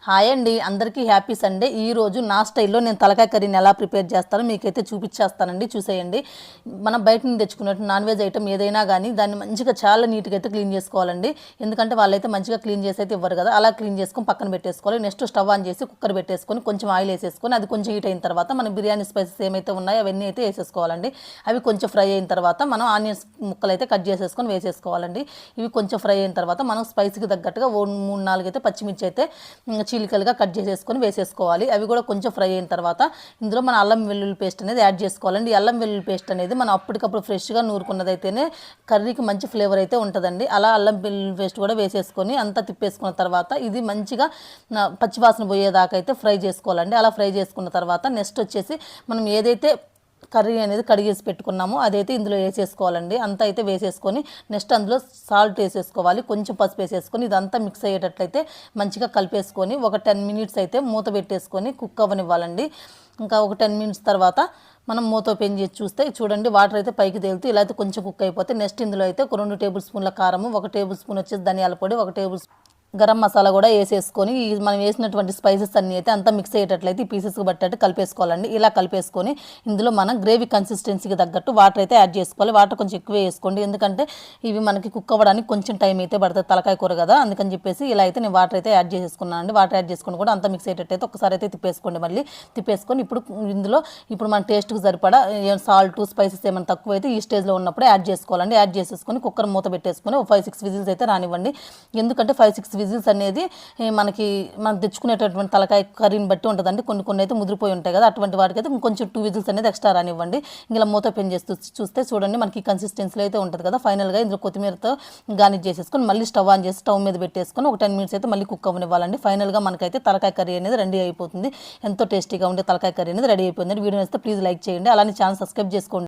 Hi అండి, అందరికీ happy Sunday. ఈరోజు నా స్టైల్లో నేను తలకాయ కర్రీని ఎలా ప్రిపేర్ చేస్తానో మీకైతే చూపించేస్తానండి. చూసేయండి. మనం బయట నుంచి తెచ్చుకున్నట్టు నాన్ వెజ్ ఐటమ్ ఏదైనా కానీ దాన్ని మంచిగా చాలా నీట్గా అయితే క్లీన్ చేసుకోవాలండి. ఎందుకంటే వాళ్ళైతే మంచిగా క్లీన్ చేసి అయితే ఇవ్వరు కదా. అలా క్లీన్ చేసుకొని పక్కన పెట్టేసుకోవాలి. నెక్స్ట్ స్టవ్ ఆన్ చేసి కుక్కర్ పెట్టేసుకొని కొంచెం ఆయిల్ వేసేసుకొని అది కొంచెం హీట్ అయిన తర్వాత మనం బిర్యానీ స్పైసెస్ ఏమైతే ఉన్నాయో అవన్నీ అయితే వేసేసుకోవాలండి. అవి కొంచెం ఫ్రై అయిన తర్వాత మనం ఆనియన్స్ ముక్కలు అయితే కట్ చేసేసుకొని వేసేసుకోవాలండి. ఇవి కొంచెం ఫ్రై అయిన తర్వాత మనం స్పైస్కి తగ్గట్టుగా 3-4 అయితే పచ్చిమిర్చి అయితే చీలికలుగా కట్ చేసేసుకొని వేసేసుకోవాలి. అవి కూడా కొంచెం ఫ్రై అయిన తర్వాత ఇందులో మన అల్లం వెల్లుల్లి పేస్ట్ అనేది యాడ్ చేసుకోవాలండి. అల్లం వెల్లుల్లి పేస్ట్ అనేది మనం అప్పటికప్పుడు ఫ్రెష్గా నూరుకున్నదైతేనే కర్రీకి మంచి ఫ్లేవర్ అయితే ఉంటుందండి. అలా అల్లం వెల్లుల్లి పేస్ట్ కూడా వేసేసుకొని అంతా తిప్పేసుకున్న తర్వాత ఇది మంచిగా పచ్చివాసన పోయేదాకా అయితే ఫ్రై చేసుకోవాలండి. అలా ఫ్రై చేసుకున్న తర్వాత నెక్స్ట్ వచ్చేసి మనం ఏదైతే కర్రీ అనేది కడిగేసి పెట్టుకున్నాము అదైతే ఇందులో వేసేసుకోవాలండి. అంతా అయితే వేసేసుకొని నెక్స్ట్ అందులో సాల్ట్ వేసేసుకోవాలి, కొంచెం పసుపు వేసేసుకొని ఇదంతా మిక్స్ అయ్యేటట్లయితే మంచిగా కలిపేసుకొని ఒక 10 మినిట్స్ అయితే మూత పెట్టేసుకొని కుక్ అవ్వనివ్వాలండి. ఇంకా ఒక 10 మినిట్స్ తర్వాత మనం మూత ఓపెన్ చేసి చూస్తే చూడండి వాటర్ అయితే పైకి తేలుతూ ఇలా అయితే కొంచెం కుక్ అయిపోతే నెక్స్ట్ ఇందులో అయితే ఒక 2 టేబుల్ స్పూన్ల కారము, 1 టేబుల్ స్పూన్ వచ్చేసి ధనియాల పొడి, 1 టేబుల్ గరం మసాలా కూడా వేసేసుకొని మనం వేసినటువంటి స్పైసెస్ అన్నీ అయితే అంతా మిక్స్ అయ్యేటట్లయితే ఈ పీసెస్కి బట్టట్టు కలిపేసుకోవాలండి. ఇలా కలిపేసుకొని ఇందులో మనం గ్రేవీ కన్సిస్టెన్సీకి తగ్గట్టు వాటర్ అయితే యాడ్ చేసుకోవాలి. వాటర్ కొంచెం ఎక్కువ వేసుకోండి, ఎందుకంటే ఇవి మనకి కుక్ అవ్వడానికి కొంచెం టైం అయితే పడుతుంది, తలకాయ కూర కదా. అందుకని చెప్పేసి ఇలా అయితే నేను వాటర్ అయితే యాడ్ చేసేసుకున్నాను అండి. వాటర్ యాడ్ చేసుకొని కూడా అంతా మిక్స్ అయ్యేటట్టయితే ఒకసారి అయితే తిప్పేసుకోండి. మళ్ళీ తిప్పేసుకొని ఇప్పుడు మన టేస్ట్కి సరిపడా సాల్ట్ స్పైసెస్ ఏమైనా తక్కువ అయితే ఈ స్టేజ్లో ఉన్నప్పుడే యాడ్ చేసుకోవాలండి. యాడ్ చేసేసుకొని కుక్కర్ మూత పెట్టేసుకొని 5-6 విజిల్స్ అయితే రానివ్వండి. ఎందుకంటే 5-6 విజిల్స్ అనేది మనం తెచ్చుకునేటటువంటి తలకాయ కర్రీని బట్టి ఉంటుందండి. కొన్ని అయితే ముదిరిపోయి ఉంటాయి కదా, అటువంటి వాటికి అయితే ఇంకొంచెం 2 విజిల్స్ అనేది ఎక్స్ట్రా రానివ్వండి. ఇలా మూత ఓపెన్ చేస్తూ చూస్తే చూడండి మనకి కన్సిస్టెన్సీలో అయితే ఉంటుంది కదా. ఫైనల్గా ఇందులో కొత్తిమీరతో గార్నిష్ చేసేసుకొని మళ్ళీ స్టవ్ ఆన్ చేసి స్టవ్ మీద పెట్టేసుకొని ఒక 10 మినిట్స్ అయితే మళ్ళీ కుక్ అవ్వనివ్వాలండి. ఫైనల్గా మనకైతే తలకాయ కర్రీ అనేది రెడీ అయిపోతుంది. ఎంతో టేస్టీగా ఉండే తలకాయ కర్రీ అనేది రెడీ అయిపోయింది. వీడియో అయితే ప్లీజ్ లైక్ చేయండి, అలానే ఛానల్ సబ్స్క్రైబ్ చేసుకోండి.